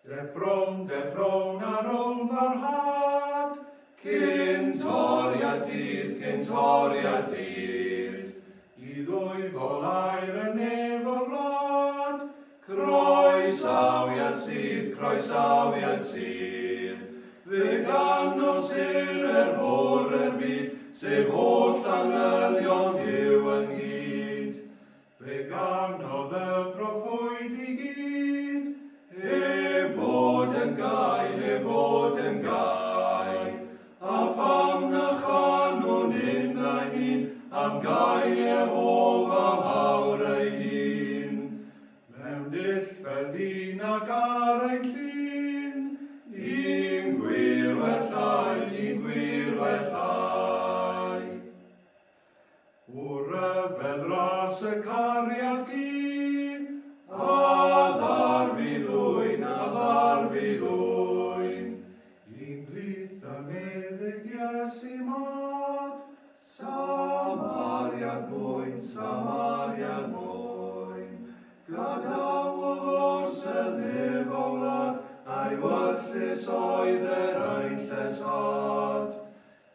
Deffrown ar rwng farhad, cyn toriad dydd, I ddwy folair yn efo wlad, croesawiad sydd, fe ganos yr bor byd, sef holl angylion Duw ynghyd. Fe ganodd y proffwyd I gyd, fod yn gai, a pham na chanwn unna'n un, am gael Jehova mawr ei hun. Mewn dull fel dyn ac ar ein llun, i'n gwir wellai. O ryfedd ras y cariad gi, a ddar fi ddwyn, i'n blith y meddygiau I mat, Samariad mwyn, gadawodd os y ddifowlad, a'i wyllus oedd ein llesad.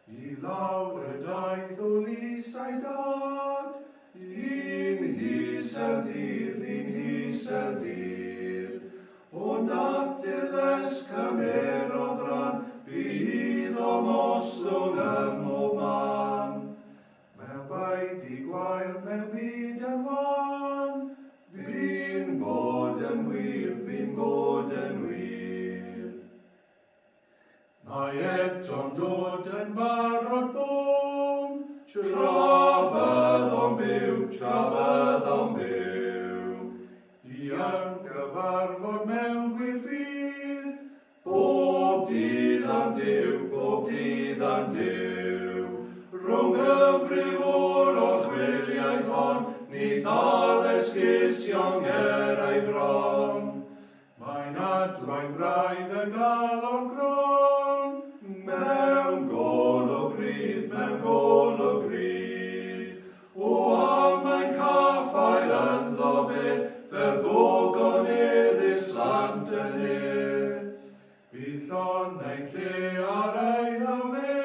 I lawr y daeth o lys a'i dad, un hiseldir, o natur les cymerodd ran, bydd o mostwng ym mob man. Mewn baid I gwael, mewn byd yn wan, bu'n bod yn wir. Mae eto'n dod yn barod bôn, tra byddom byw, I ymgyfarfod mewn gwirfydd, bob dydd am Duw, rhwng gyfrif o'r chwiliaeth hon, ni ddal esgusion ger ei fron. Mae'n adwain graidd y galon gron, mewn golwg rydd, o am ein caffael ynddo fe, fel gogon eddys plant yn e. Bydd llon ein lle ar ei lawdde,